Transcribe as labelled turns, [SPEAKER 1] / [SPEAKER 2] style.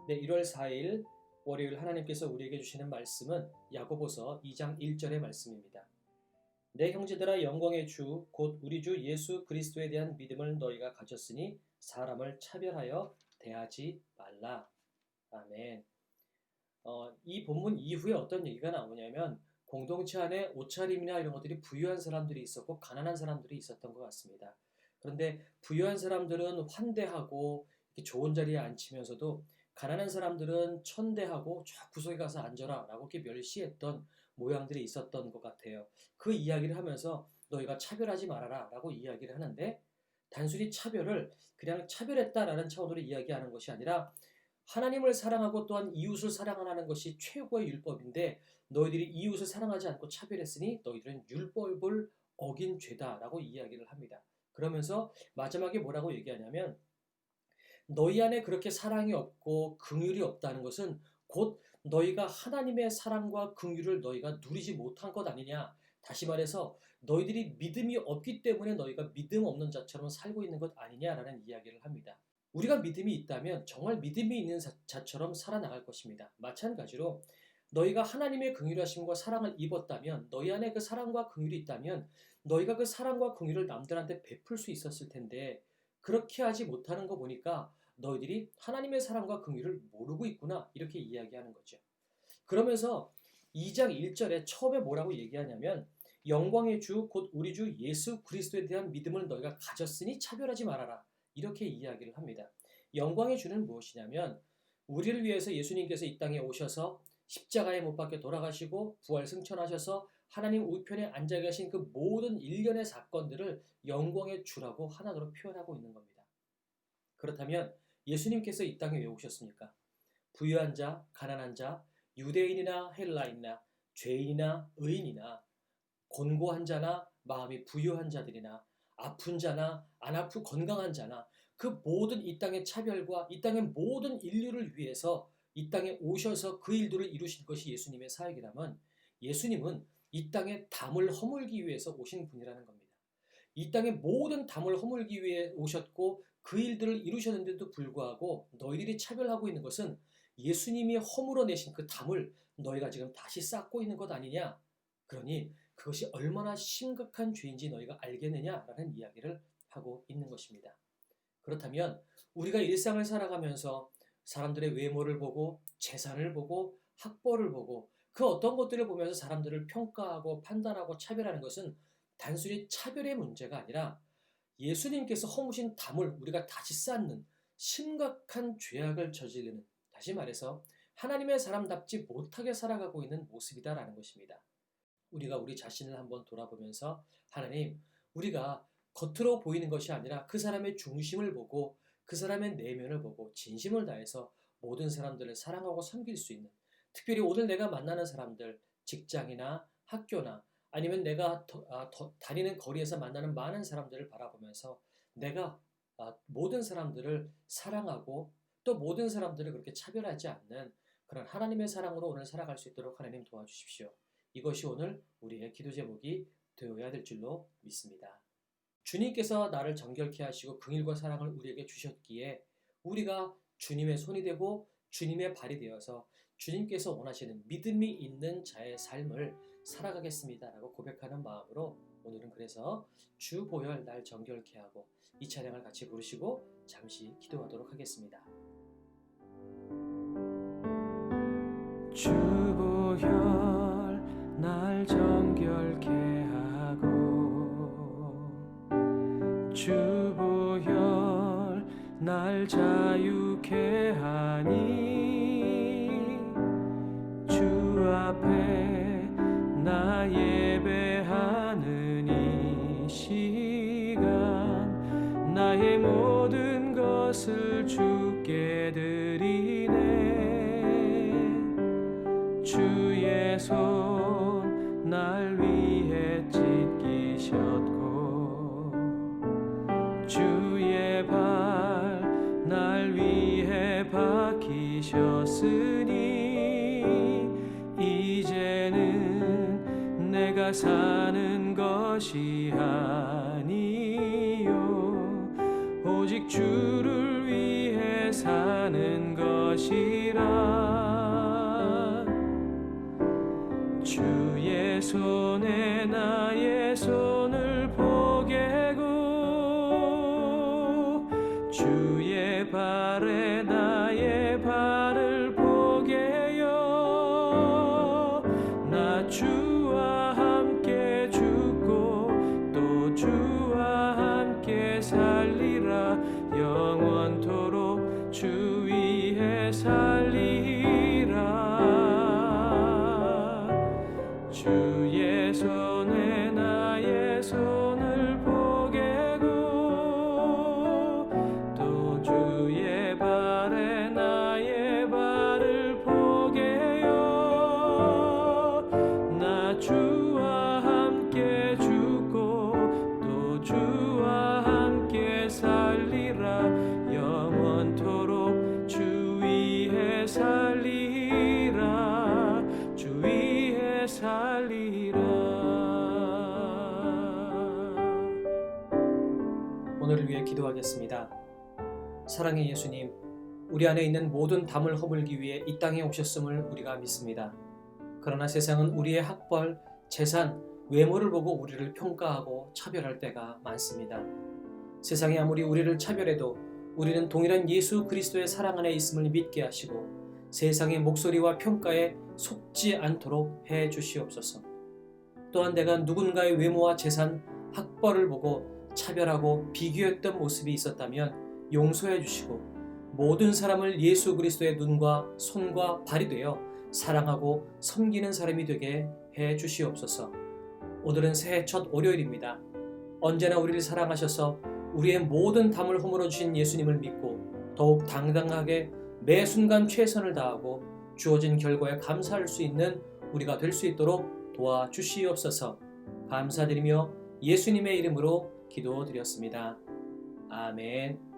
[SPEAKER 1] 네, 1월 4일 월요일 하나님께서 우리에게 주시는 말씀은 야고보서 2장 1절의 말씀입니다. 내 형제들아 영광의 주 곧 우리 주 예수 그리스도에 대한 믿음을 너희가 가졌으니 사람을 차별하여 대하지 말라. 아멘. 이 본문 이후에 어떤 얘기가 나오냐면 공동체 안에 옷차림이나 이런 것들이 부유한 사람들이 있었고 가난한 사람들이 있었던 것 같습니다. 그런데 부유한 사람들은 환대하고 이렇게 좋은 자리에 앉히면서도 가난한 사람들은 천대하고 저 구석에 가서 앉아라 라고 이렇게 멸시했던 모양들이 있었던 것 같아요. 그 이야기를 하면서 너희가 차별하지 말아라 라고 이야기를 하는데 단순히 차별을 그냥 차별했다라는 차원으로 이야기하는 것이 아니라 하나님을 사랑하고 또한 이웃을 사랑하는 것이 최고의 율법인데 너희들이 이웃을 사랑하지 않고 차별했으니 너희들은 율법을 어긴 죄다라고 이야기를 합니다. 그러면서 마지막에 뭐라고 얘기하냐면 너희 안에 그렇게 사랑이 없고 긍휼이 없다는 것은 곧 너희가 하나님의 사랑과 긍휼을 너희가 누리지 못한 것 아니냐. 다시 말해서 너희들이 믿음이 없기 때문에 너희가 믿음 없는 자처럼 살고 있는 것 아니냐라는 이야기를 합니다. 우리가 믿음이 있다면 정말 믿음이 있는 자처럼 살아나갈 것입니다. 마찬가지로 너희가 하나님의 긍휼하심과 사랑을 입었다면 너희 안에 그 사랑과 긍휼이 있다면 너희가 그 사랑과 긍휼을 남들한테 베풀 수 있었을 텐데 그렇게 하지 못하는 거 보니까 너희들이 하나님의 사랑과 긍휼을 모르고 있구나 이렇게 이야기하는 거죠. 그러면서 2장 1절에 처음에 뭐라고 얘기하냐면 영광의 주 곧 우리 주 예수 그리스도에 대한 믿음을 너희가 가졌으니 차별하지 말아라 이렇게 이야기를 합니다. 영광의 주는 무엇이냐면 우리를 위해서 예수님께서 이 땅에 오셔서 십자가에 못 박혀 돌아가시고 부활 승천하셔서 하나님 우편에 앉아 계신 그 모든 일련의 사건들을 영광의 주라고 하나로 표현하고 있는 겁니다. 그렇다면 예수님께서 이 땅에 왜 오셨습니까? 부유한 자, 가난한 자, 유대인이나 헬라인이나 죄인이나 의인이나 곤고한 자나 마음이 부유한 자들이나 아픈 자나 안 아프고 건강한 자나 그 모든 이 땅의 차별과 이 땅의 모든 인류를 위해서 이 땅에 오셔서 그 일들을 이루신 것이 예수님의 사역이라면 예수님은 이 땅에 담을 허물기 위해서 오신 분이라는 겁니다. 이 땅의 모든 담을 허물기 위해 오셨고 그 일들을 이루셨는데도 불구하고 너희들이 차별하고 있는 것은 예수님이 허물어내신 그 담을 너희가 지금 다시 쌓고 있는 것 아니냐. 그러니 그것이 얼마나 심각한 죄인지 너희가 알겠느냐라는 이야기를 하고 있는 것입니다. 그렇다면 우리가 일상을 살아가면서 사람들의 외모를 보고 재산을 보고 학벌을 보고 그 어떤 것들을 보면서 사람들을 평가하고 판단하고 차별하는 것은 단순히 차별의 문제가 아니라 예수님께서 허무신 담을 우리가 다시 쌓는 심각한 죄악을 저지르는, 다시 말해서 하나님의 사람답지 못하게 살아가고 있는 모습이다라는 것입니다. 우리가 우리 자신을 한번 돌아보면서 하나님, 우리가 겉으로 보이는 것이 아니라 그 사람의 중심을 보고 그 사람의 내면을 보고 진심을 다해서 모든 사람들을 사랑하고 섬길 수 있는, 특별히 오늘 내가 만나는 사람들, 직장이나 학교나 아니면 내가 다니는 거리에서 만나는 많은 사람들을 바라보면서 내가 모든 사람들을 사랑하고 또 모든 사람들을 그렇게 차별하지 않는 그런 하나님의 사랑으로 오늘 살아갈 수 있도록 하나님 도와주십시오. 이것이 오늘 우리의 기도 제목이 되어야 될 줄로 믿습니다. 주님께서 나를 정결케 하시고 긍휼과 사랑을 우리에게 주셨기에 우리가 주님의 손이 되고 주님의 발이 되어서 주님께서 원하시는 믿음이 있는 자의 삶을 살아가겠습니다라고 고백하는 마음으로 오늘은 그래서 주 보혈 날 정결케 하고 이 찬양을 같이 부르시고 잠시 기도하도록 하겠습니다.
[SPEAKER 2] 주 보혈 날 정결케 하고 주 보혈 날 자유케 하니 주 앞에 나 예배하는 이 시간 나의 모든 것을 주께 드리네 주의 손 날 위해 찢기셨고 주의 발 날 위해 박히셨으니 이제는 내가 사는 것이 아니요 오직 주를 위해 사는 것이라. 주의 손에 나의 손을 포개고 주의 발에 나의 발을 포개요. 나 주와 함께 죽고 또 주와 함께 살리라. 영원토록 주 위에 살리라. 주의 손에 나의 손을 포개고 또 주의 발에 나의 발을 포개요. 나 주와 함께 죽고 또 주와 함께 살리라. 영원토록 주 위에 살리라. 주 위에 살리라.
[SPEAKER 1] 오늘을 위해 기도하겠습니다. 사랑의 예수님, 우리 안에 있는 모든 담을 허물기 위해 이 땅에 오셨음을 우리가 믿습니다. 그러나 세상은 우리의 학벌, 재산, 외모를 보고 우리를 평가하고 차별할 때가 많습니다. 세상이 아무리 우리를 차별해도 우리는 동일한 예수 그리스도의 사랑 안에 있음을 믿게 하시고 세상의 목소리와 평가에 속지 않도록 해 주시옵소서. 또한 내가 누군가의 외모와 재산, 학벌을 보고 차별하고 비교했던 모습이 있었다면 용서해 주시고 모든 사람을 예수 그리스도의 눈과 손과 발이 되어 사랑하고 섬기는 사람이 되게 해 주시옵소서. 오늘은 새해 첫 월요일입니다. 언제나 우리를 사랑하셔서 우리의 모든 담을 허물어 주신 예수님을 믿고 더욱 당당하게 매 순간 최선을 다하고 주어진 결과에 감사할 수 있는 우리가 될 수 있도록 도와주시옵소서. 감사드리며 예수님의 이름으로 기도드렸습니다. 아멘.